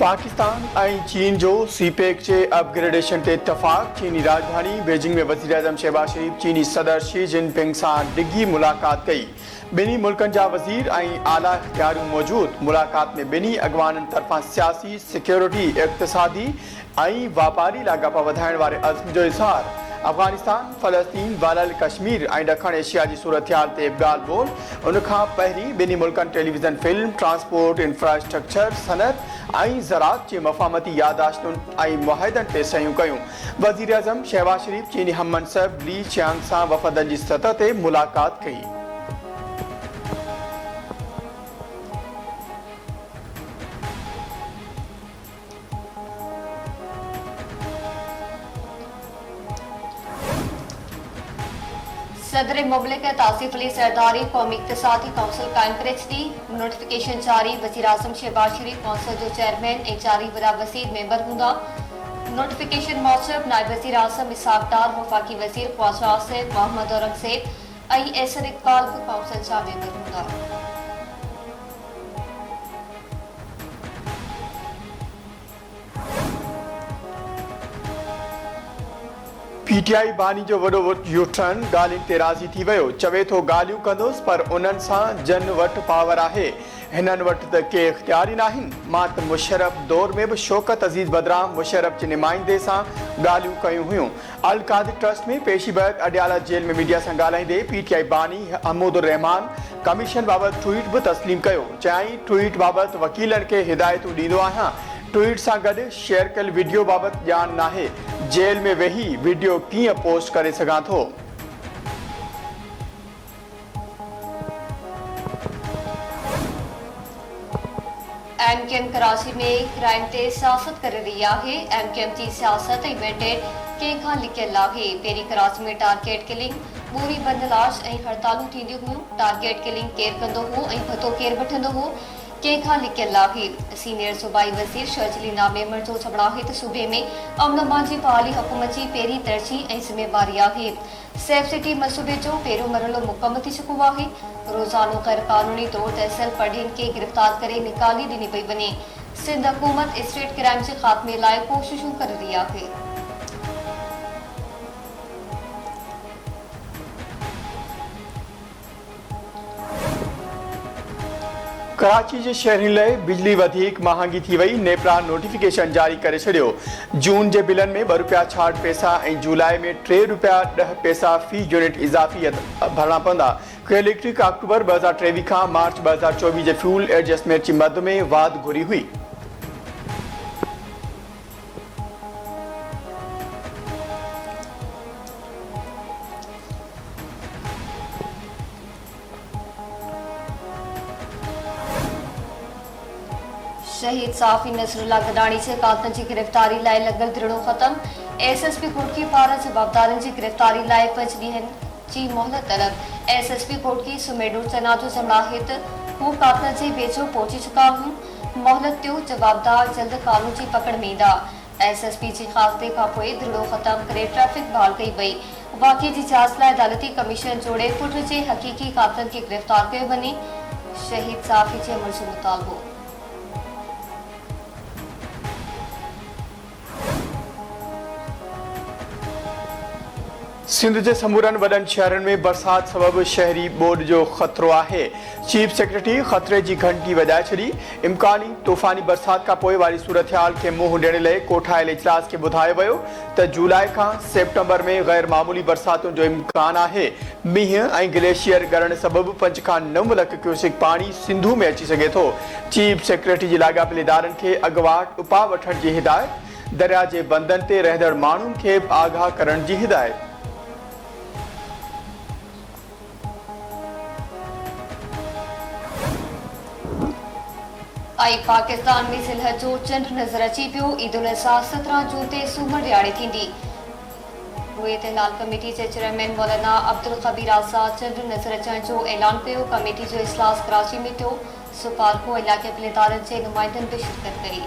पाकिस्तान ऐं चीन जो सीपेक के अपग्रेडेशन ते इत्तफ़ाक़। चीनी राजधानी बीजिंग में वज़ीर आज़म शहबाज शरीफ चीनी सदर शी जिनपिंग सां डिघी मुलाक़ात कई। ॿिन्ही मुल्कनि जा वज़ीर ऐं आला इख़्तियारियूं मौजूद। मुलाक़ात में ॿिन्ही अॻवाननि तरफ़ां सियासी, सिक्योरिटी, इक़्तिसादी ऐं वापारी लाॻापा वधाइण वारे अज़्म जो इज़हार। अफगानिस्तान, फ़लस्तीन, वालल कश्मीर ऐं ॾखण एशिया जी सूरतहाल ते ॻाल्हि ॿोल। उनखां पहिरीं ॿिन्ही मुल्कनि टेलीविज़न, फिल्म, ट्रांसपोर्ट, इंफ्रास्ट्रक्चर, सनत ऐं ज़राअत जे मफ़ाहमती यादाश्तुनि ऐं मुआहिदनि ते सयूं कयूं। वज़ीर आज़म शहबाज शरीफ चीनी हममनसब ली चियांग सां वफ़दनि जी सतह ते मुलाक़ात कई। सदर मुमलिकत आसिफ अली सरदारी कौमी इक़्तिसादी कौंसिल कायम करे छॾी। नोटिफिकेशन जारी। वज़ीर आज़म शहबाज शरीफ कौंसिल जो चेयरमैन ऐं 4 वॾा वज़ीर मेंबर हूंदा। नोटिफिकेशन मूजिब नायब वज़ीर आज़म इसहाक़ डार, वफ़ाक़ी वज़ीर ख्वाजा आसिफ, मोहम्मद औरंगज़ेब ऐं एसर इक़बाल बि कौंसिल जा मेंबर हूंदा। पीटीआई बानी जो वॾो यूटर्न ॻाल्हियुनि ते राज़ी थी वियो। चवे थो ॻाल्हियूं कंदुसि पर उन्हनि सां जन वटि पावर आहे। हिननि वटि त के इख़्तियार ई नाहिनि। मां त मुशर्रफ दौर में बि शौकत अज़ीज़ बदिरां मुशर्रफ जे नुमाइंदे सां ॻाल्हियूं कयूं हुयूं। अल कादिर ट्रस्ट में पेशी बैदि अडियाला जेल में मीडिया सां ॻाल्हाईंदे पीटीआई बानी हमूदुर रहमान कमीशन बाबति ट्वीट बि तस्लीम कयो। चयाईं, ट्वीट बाबति वकीलनि खे हिदायतूं ॾींदो आहियां। ट्वीट सां गॾु शेयर कयल वीडियो बाबति ॼाण नाहे। जेल में वेही वीडियो कीअं पोस्ट करे सघां थो। एमकेएम कराची में क्राइम ते सियासत करे रही आहे। एमकेएम जी सियासत ऐं मैंडेट कंहिंखां लिकियल आहे। पहिरीं कराची में टारगेट किलिंग, ॿूरी बंदलाश ऐं हड़तालूं थींदियूं हुयूं। टारगेट किलिंग केरु कंदो हो ऐं भतो केरु वठंदो हो, कंहिंखां लिकियल आहे। सीनियर सूबाई वज़ीर शर्जिली नामेमर जो चवणु आहे त सूबे में अमन अमान जी बहाली हुकूमत जी पहिरीं तरजीह ऐं ज़िम्मेवारी आहे। सेफ सिटी मंसूबे जो पहिरियों मरहलो मुकमल थी चुको आहे। रोज़ानो गैर क़ानूनी तौर ते असल पढ़ियनि खे गिरफ़्तार करे निकाली ॾिनी पई वञे। सिंध हुकूमत स्ट्रीट क्राइम जे ख़ात्मे लाइ कोशिशूं करे रही आहे। कराची जे शहरियुनि लाइ बिजली वधीक महांगी थी वई। नेपरा नोटिफिकेशन जारी करे छॾियो। जून जे बिलनि में ₹2.66 ऐं जुलाई में ₹3.10 फी यूनिट इज़ाफ़ी भरणा पवंदा। इलेक्ट्रिक अक्टूबर 2023 खां मार्च 2024 जे फ्यूल एडजस्टमेंट जी मद में वाधि घुरी हुई। शहीद साफ़ी नसरुल्ला गडानी जे कातलनि जी गिरफ़्तारी लाइ लॻल धरणो ख़त्म। एसएसपी कोटकी पारां जवाबदारनि जी गिरफ़्तारी लाइ 5 ॾींहनि जी मोहलत तलब। एसएसपी कोटकी सुमेडूर सना जो चवणु आहे त हू कातल जे वेझो पहुची चुका आहिनि। मोहलत ते जवाबदार जल्द कानून जी पकड़ में ईंदा। एसएसपी जी ख़ासिते खां पोइ धरणो ख़त्म करे ट्रैफ़िक बहाल कई वई। वाक़िए जी जांच लाइ अदालती कमीशन जोड़े पुट जे हक़ीक़ी कातलनि खे गिरफ़्तार कयो वञे। शहीद साफ़ी जे अमर जो मुतालबो। सिंध जे समूरनि वॾनि शहरनि में बरसात सबबि शहरी ॿोॾि जो ख़तरो आहे। चीफ सेक्रेटरी ख़तरे जी घंटी वॼाए छॾी। इम्कानी तूफ़ानी बरसात खां पोइ वारी सूरतहाल खे मुंहुं ॾियण लाइ कोठायल इजलास खे ॿुधायो वियो त जुलाई खां सेप्टेंबर में गैर मामूली बरसातुनि जो इम्कान आहे। मींहुं ऐं ग्लेशियर ॻरण सबबि 5 खां 9 लख क्यूसिक पाणी सिंधु में अची सघे थो। चीफ सेक्रेटरी जी लाॻापियल इदारनि खे अॻुवाट उपाउ वठण जी हिदायत। दरिया जे बंदनि ते रहंदड़ माण्हुनि खे आगाह करण जी हिदायत। पाकिस्तान में ज़िलहज जो चंड नज़र अची पियो। ईद उल अज़हा 17 जून ते सूमर ॾियारे थींदी। रोयत हिलाल कमेटी जे चेयरमैन मौलाना अब्दुल ख़बीर आज़ाद चंड नज़र अचण जो ऐलान कयो। कमेटी जो इजलास कराची में थियो। सुपालको इलाइक़े इदारनि जे नुमाइंदनि बि शिरकत कई।